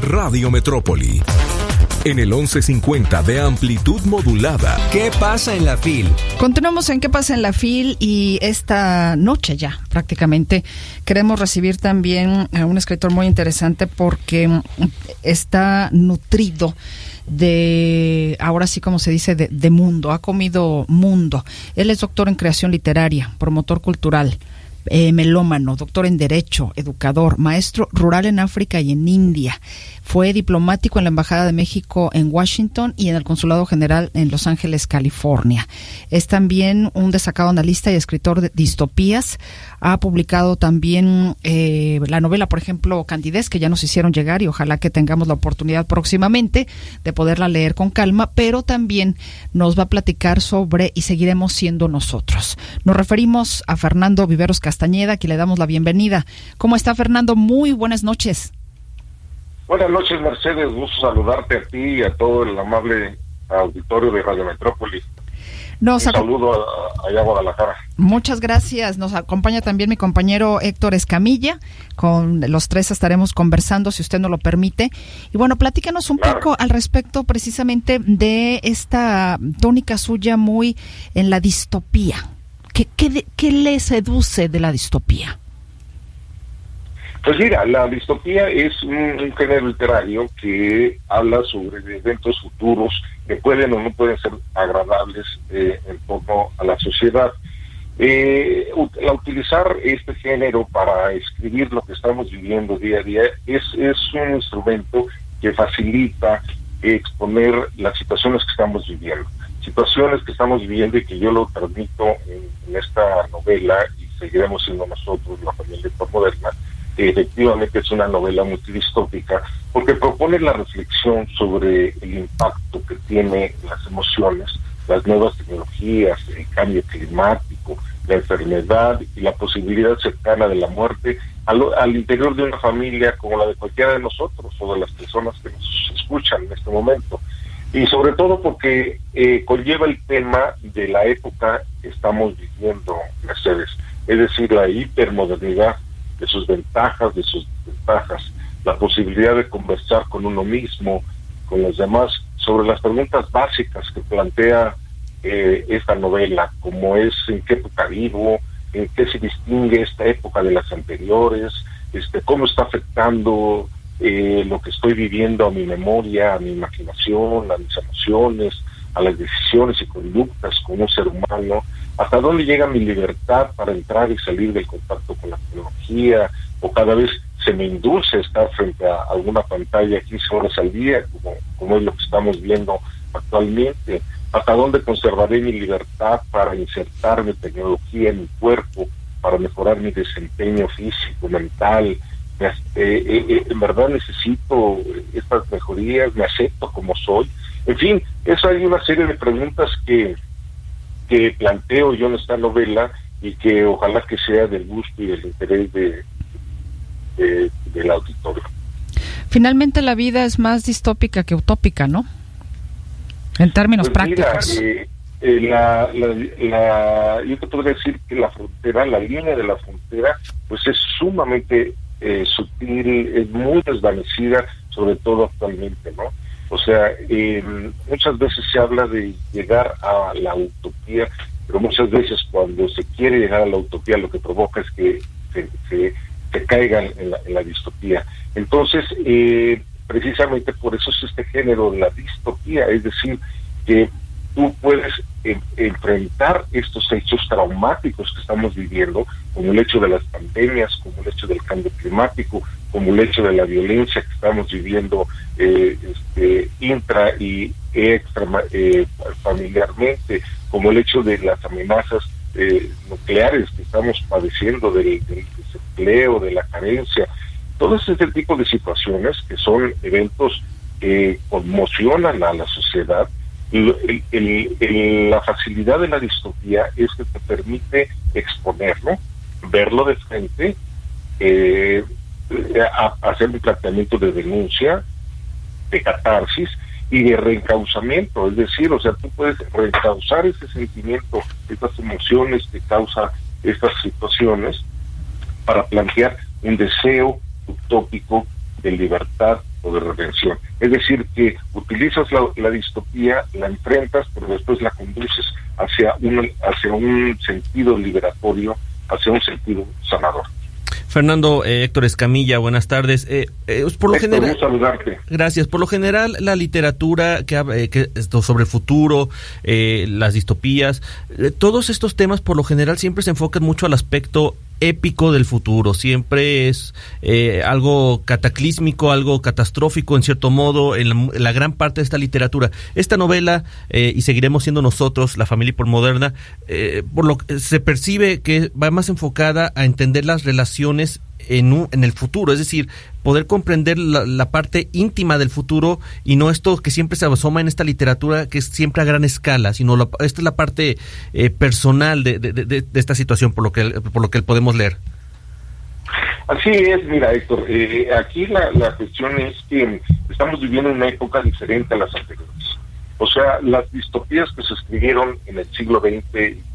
Radio Metrópoli. En el 1150 de amplitud modulada. ¿Qué pasa en la FIL? Continuamos en ¿Qué pasa en la FIL? Y esta noche ya prácticamente queremos recibir también a un escritor muy interesante porque está nutrido de, ahora sí como se dice, de mundo, ha comido mundo. Él es doctor en creación literaria, promotor cultural, melómano, doctor en Derecho, educador, maestro rural en África y en India. Fue diplomático en la Embajada de México en Washington y en el Consulado General en Los Ángeles, California. Es también un destacado analista y escritor de distopías. Ha publicado también la novela, por ejemplo, Candidez, que ya nos hicieron llegar y ojalá que tengamos la oportunidad próximamente de poderla leer con calma, pero también nos va a platicar sobre Y seguiremos siendo nosotros. Nos referimos a Fernando Viveros Castañeda, que le damos la bienvenida. ¿Cómo está, Fernando? Muy buenas noches. Buenas noches, Mercedes. Gusto saludarte a ti y a todo el amable auditorio de Radio Metrópoli. Un saludo allá a Guadalajara. Muchas gracias. Nos acompaña también mi compañero Héctor Escamilla. Con los tres estaremos conversando, si usted nos lo permite. Y bueno, platícanos un poco al respecto precisamente de esta tónica suya muy en la distopía. ¿Qué le seduce de la distopía? Pues mira, la distopía es un género literario que habla sobre eventos futuros que pueden o no pueden ser agradables en torno a la sociedad. Utilizar este género para escribir lo que estamos viviendo día a día es un instrumento que facilita exponer las situaciones que estamos viviendo. Situaciones que estamos viviendo y que yo lo transmito en esta novela Y seguiremos siendo nosotros, la familia postmoderna. Efectivamente es una novela multidistópica porque propone la reflexión sobre el impacto que tiene las emociones, las nuevas tecnologías, el cambio climático, la enfermedad y la posibilidad cercana de la muerte al interior de una familia como la de cualquiera de nosotros o de las personas que nos escuchan en este momento. Y sobre todo porque conlleva el tema de la época que estamos viviendo, Mercedes, es decir, la hipermodernidad, de sus ventajas, de sus desventajas, la posibilidad de conversar con uno mismo, con los demás, sobre las preguntas básicas que plantea esta novela, como es en qué época vivo, en qué se distingue esta época de las anteriores, cómo está afectando lo que estoy viviendo a mi memoria, a mi imaginación, a mis emociones, a las decisiones y conductas como un ser humano, hasta dónde llega mi libertad para entrar y salir del contacto con la tecnología, o cada vez se me induce estar frente a alguna pantalla 15 horas al día, como es lo que estamos viendo actualmente, hasta dónde conservaré mi libertad para insertar mi tecnología en mi cuerpo, para mejorar mi desempeño físico, mental. En verdad necesito estas mejorías, me acepto como soy. En fin, eso hay una serie de preguntas que planteo yo en esta novela y que ojalá que sea del gusto y del interés del auditorio. Finalmente la vida es más distópica que utópica, ¿no? En términos prácticos. Mira, yo te podría decir que la línea de la frontera, pues es sumamente sutil, es muy desvanecida, sobre todo actualmente, ¿no? O sea, muchas veces se habla de llegar a la utopía, pero muchas veces cuando se quiere llegar a la utopía lo que provoca es que se caigan en la distopía. Entonces, precisamente por eso es este género, la distopía, es decir, que tú puedes enfrentar estos hechos traumáticos que estamos viviendo, como el hecho de las pandemias, como el hecho del cambio climático, como el hecho de la violencia que estamos viviendo intra y extra familiarmente, como el hecho de las amenazas nucleares que estamos padeciendo, del desempleo, de la carencia. Todo este tipo de situaciones que son eventos que conmocionan a la sociedad. La facilidad de la distopía es que te permite exponerlo, verlo de frente, hacer un planteamiento de denuncia, de catarsis y de reencauzamiento, es decir, o sea, tú puedes reencauzar ese sentimiento, estas emociones que causan estas situaciones para plantear un deseo utópico de libertad, o de redención. Es decir, que utilizas la distopía, la enfrentas, pero después la conduces hacia un sentido liberatorio, hacia un sentido sanador. Fernando, Héctor Escamilla, buenas tardes. Por lo Héctor, general, saludarte. Gracias. Por lo general, la literatura que sobre el futuro, las distopías, todos estos temas por lo general siempre se enfocan mucho al aspecto épico del futuro. Siempre es algo cataclísmico, algo catastrófico en cierto modo en la gran parte de esta literatura. Esta novela, y seguiremos siendo nosotros, La familia hipermoderna, por lo que se percibe que va más enfocada a entender las relaciones en el futuro, es decir, poder comprender la parte íntima del futuro y no esto que siempre se asoma en esta literatura que es siempre a gran escala, sino esta es la parte personal de esta situación por lo que podemos leer. Así es, mira, Héctor, aquí la cuestión es que estamos viviendo una época diferente a las anteriores. O sea, las distopías que se escribieron en el siglo XX,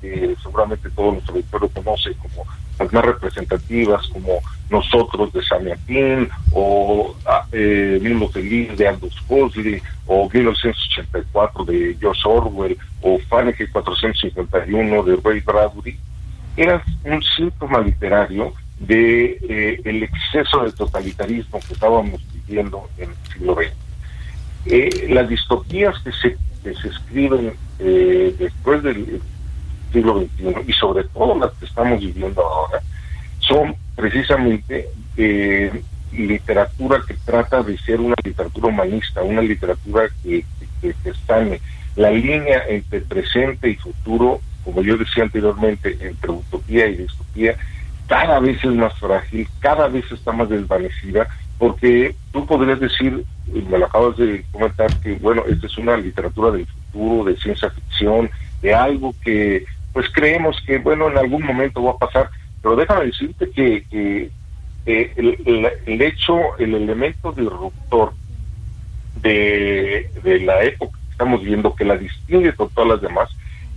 que seguramente todo nuestro auditorio conoce como las más representativas, como Nosotros de Samiatín, o Mundo Feliz de Aldous Huxley, o 1984 de George Orwell, o Fahrenheit 451 de Ray Bradbury, eran un síntoma literario de el exceso de totalitarismo que estábamos viviendo en el siglo XX. Las distopías que se escriben después del siglo XXI, y sobre todo las que estamos viviendo ahora, son precisamente literatura que trata de ser una literatura humanista, una literatura que sane la línea entre presente y futuro, como yo decía anteriormente, entre utopía y distopía, cada vez es más frágil, cada vez está más desvanecida, porque tú podrías decir, me lo acabas de comentar, que bueno, esta es una literatura del futuro, de ciencia ficción, de algo que pues creemos que bueno, en algún momento va a pasar, pero déjame decirte que el hecho, el elemento disruptor de la época que estamos viendo, que la distingue con todas las demás,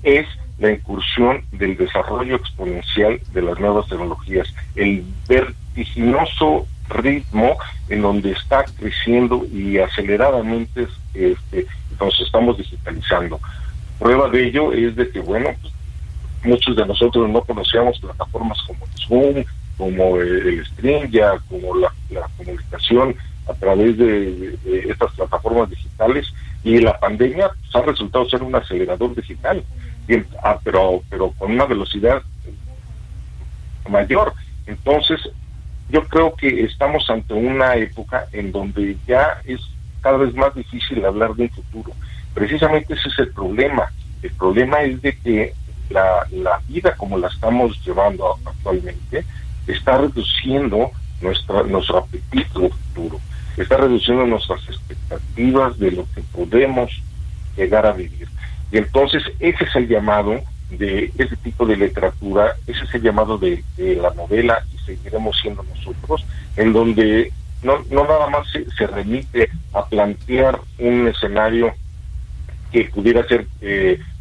es la incursión del desarrollo exponencial de las nuevas tecnologías, el vertiginoso ritmo en donde está creciendo y aceleradamente nos estamos digitalizando. Prueba de ello es de que, bueno, pues, muchos de nosotros no conocíamos plataformas como Zoom, como el StreamYard, como la comunicación a través de estas plataformas digitales, y la pandemia pues, ha resultado ser un acelerador digital, pero con una velocidad mayor. Entonces, yo creo que estamos ante una época en donde ya es cada vez más difícil hablar de un futuro. Precisamente ese es el problema. El problema es de que la vida como la estamos llevando actualmente está reduciendo nuestro apetito al futuro, está reduciendo nuestras expectativas de lo que podemos llegar a vivir. Y entonces ese es el llamado de ese tipo de literatura, ese es el llamado de la novela, y seguiremos siendo nosotros, en donde no nada más se remite a plantear un escenario que pudiera ser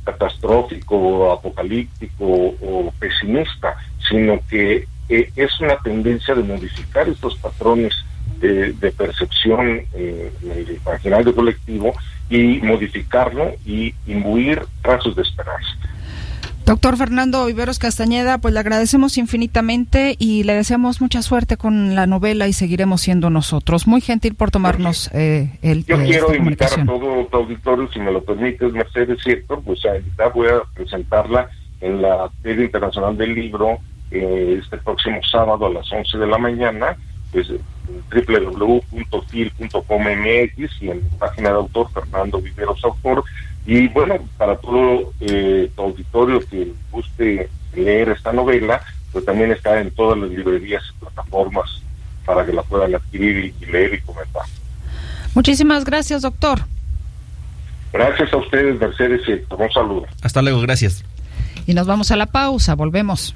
catastrófico, apocalíptico o pesimista, sino que es una tendencia de modificar estos patrones de percepción en el imaginario colectivo y modificarlo y imbuir trazos de esperanza. Doctor Fernando Viveros Castañeda, pues le agradecemos infinitamente y le deseamos mucha suerte con la novela y seguiremos siendo nosotros. Muy gentil por tomarnos Yo quiero invitar a todo tu auditorio, si me lo permites, Mercedes y Héctor, pues voy a presentarla en la Feria Internacional del Libro este próximo sábado a las 11 de la mañana, pues www.fil.com.mx y en mi página de autor, Fernando Viveros Autor. Y bueno, para todo tu auditorio que guste leer esta novela, pues también está en todas las librerías y plataformas para que la puedan adquirir y leer y comentar. Muchísimas gracias, doctor. Gracias a ustedes, Mercedes, y un saludo. Hasta luego, gracias. Y nos vamos a la pausa, volvemos.